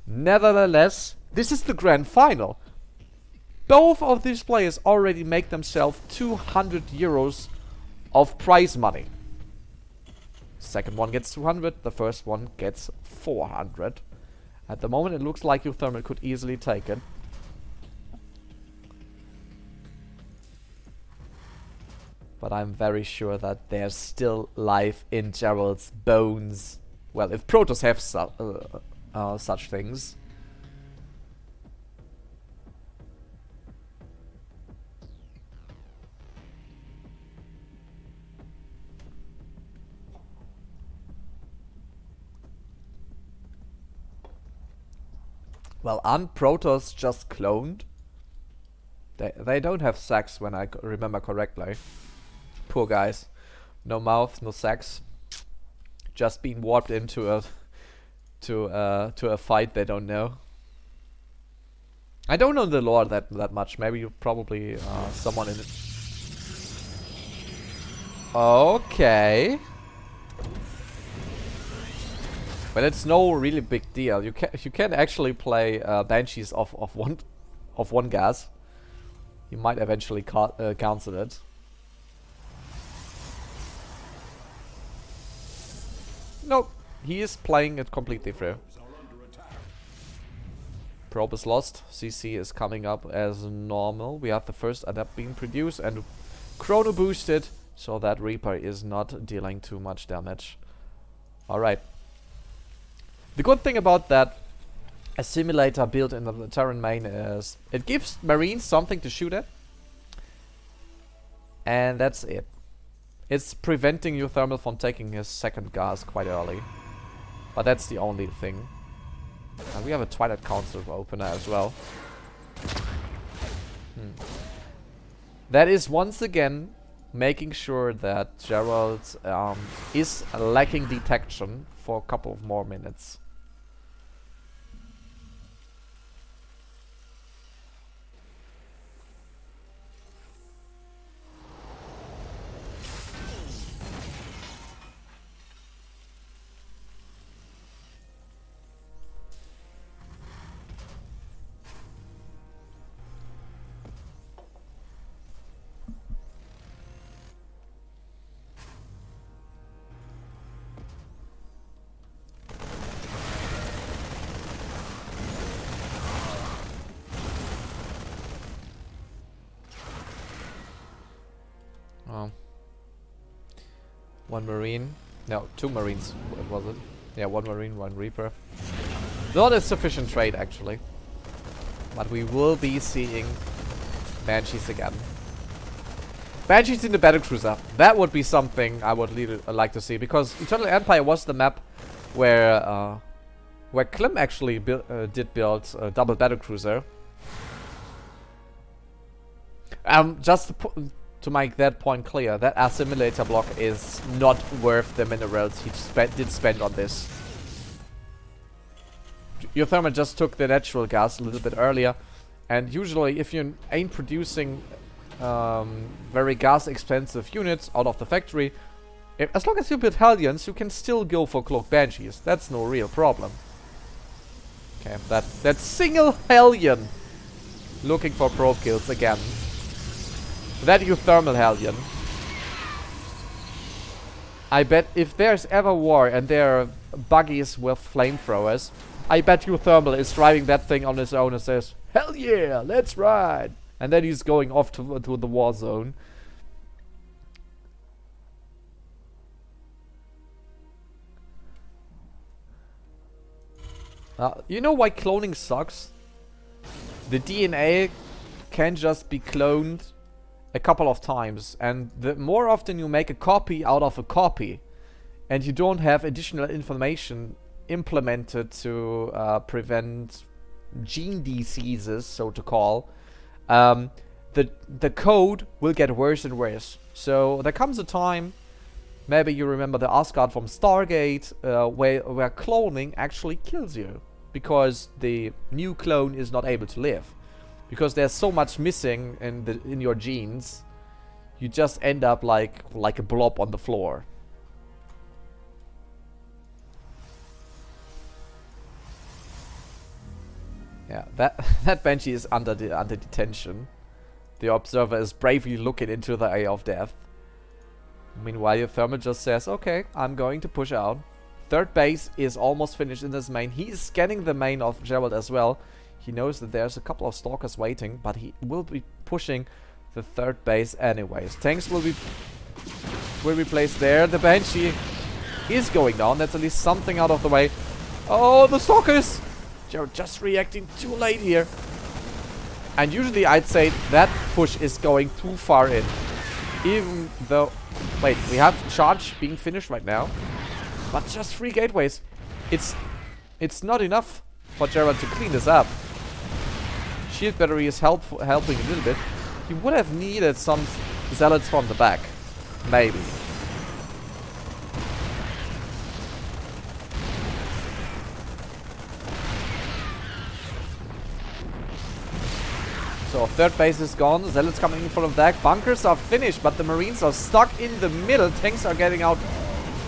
Nevertheless, this is the grand final. Both of these players already make themselves 200 euros of prize money. Second one gets 200, the first one gets 400. At the moment it looks like uThermal could easily take it. But I'm very sure that there's still life in Gerald's bones. Well, if Protoss have such things. Well, aren't Protoss just cloned? They don't have sex, when I remember correctly. Poor guys. No mouth, no sex. Just being warped into a to a fight they don't know. I don't know the lore that much. Maybe you probably someone in it. Okay. But it's no really big deal. You can actually play Banshees of one gas. You might eventually cancel it. Nope, he is playing it completely through. Probe is lost. CC is coming up as normal. We have the first adapt being produced and chrono boosted, so that Reaper is not dealing too much damage. Alright. The good thing about that assimilator built in the Terran main is it gives Marines something to shoot at. And that's it. It's preventing uThermal from taking his second gas quite early. But that's the only thing. And we have a Twilight Council opener as well. That is once again making sure that Gerald is lacking detection for a couple of more minutes. One Marine. No, 2 Marines, what was it? Yeah, 1 Marine, 1 Reaper. Not a sufficient trade, actually. But we will be seeing Banshees again. Banshees in the Battlecruiser. That would be something I would like to see. Because Eternal Empire was the map where Klim actually did build a double Battlecruiser. Just to make that point clear, that assimilator block is not worth the minerals he did spend on this. uThermal just took the natural gas a little bit earlier, and usually if you ain't producing very gas expensive units out of the factory, as long as you build Hellions, you can still go for Cloak Banshees. That's no real problem. Okay, that single Hellion looking for probe kills again. That uThermal Hellion. I bet if there's ever war and there are buggies with flamethrowers, I bet uThermal is driving that thing on his own and says, "Hell yeah, let's ride!" And then he's going off to the war zone. You know why cloning sucks? The DNA can just be cloned a couple of times, and the more often you make a copy out of a copy and you don't have additional information implemented to prevent gene diseases, so to call, the code will get worse and worse. So there comes a time, maybe you remember the Asgard from Stargate, where cloning actually kills you because the new clone is not able to live. Because there's so much missing in your genes, you just end up like a blob on the floor. Yeah, that Banshee is under detention. The observer is bravely looking into the eye of death. Meanwhile, uThermal just says, okay, I'm going to push out. Third base is almost finished in this main. He is scanning the main of Gerald as well. He knows that there's a couple of stalkers waiting, but he will be pushing the third base anyways. Tanks will be placed there. The Banshee is going down. That's at least something out of the way. Oh, the stalkers! Gerald just reacting too late here. And usually I'd say that push is going too far in. Even though... Wait, we have charge being finished right now. But just 3 gateways. It's not enough for Gerald to clean this up. Shield battery is helping a little bit. He would have needed some zealots from the back. Maybe. So third base is gone. Zealots coming in from the back. Bunkers are finished, but the Marines are stuck in the middle. Tanks are getting out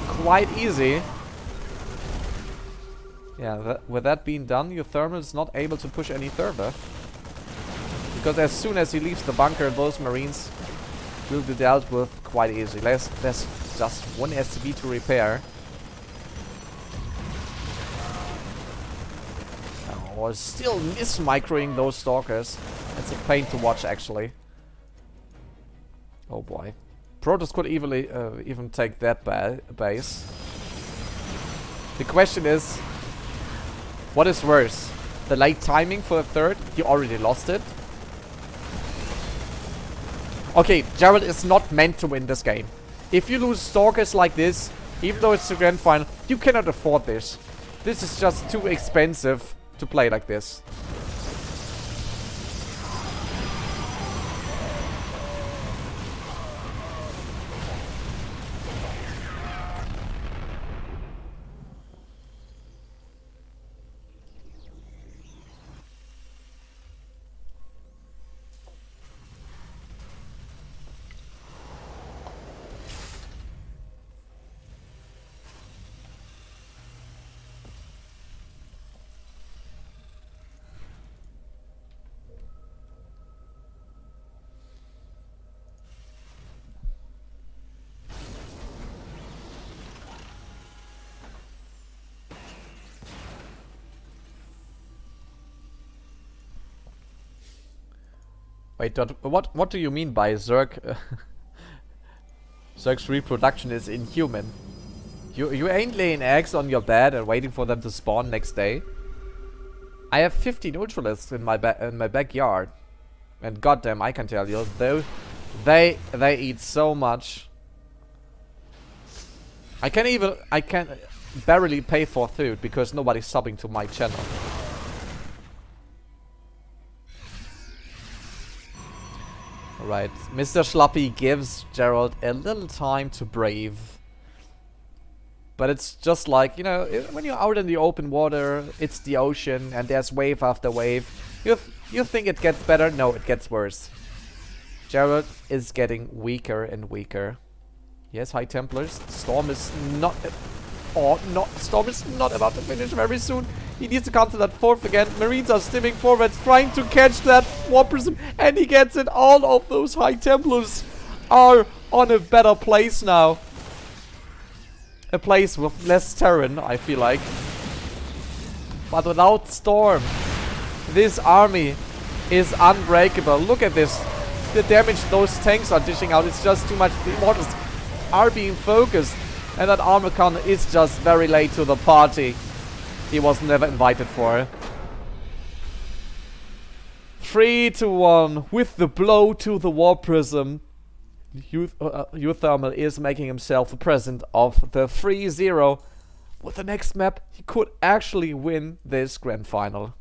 quite easy. Yeah, with that being done, uThermal is not able to push any further. Because as soon as he leaves the bunker, those Marines will be dealt with quite easily. There's just one SCV to repair. Oh, still miss-microing those stalkers. It's a pain to watch, actually. Oh boy. Protoss could even take that base. The question is, what is worse? The late timing for a third? He already lost it. Okay, Gerald is not meant to win this game. If you lose stalkers like this, even though it's the grand final, you cannot afford this. This is just too expensive to play like this. Wait, what do you mean by Zerg? Zerg's reproduction is inhuman. You ain't laying eggs on your bed and waiting for them to spawn next day. I have 15 ultralists in my backyard, and goddamn, I can tell you, they eat so much. I can barely pay for food because nobody's subbing to my channel. Right, Mr. Schlappy gives Gerald a little time to brave. But it's just like, you know, when you're out in the open water, it's the ocean, and there's wave after wave. You think it gets better? No, it gets worse. Gerald is getting weaker and weaker. Yes, High Templars. Storm is not... Oh, no, Storm is not about to finish very soon. He needs to come to that fourth again. Marines are stimming forward, trying to catch that Warp Prism, and he gets it. All of those High Templars are on a better place now. A place with less terrain, I feel like. But without Storm, this army is unbreakable. Look at this. The damage those tanks are dishing out is just too much. The Immortals are being focused, and that armor con is just very late to the party. He was never invited for. 3-1 with the blow to the Warp Prism. uThermal is making himself the president of the 3-0. With the next map, he could actually win this grand final.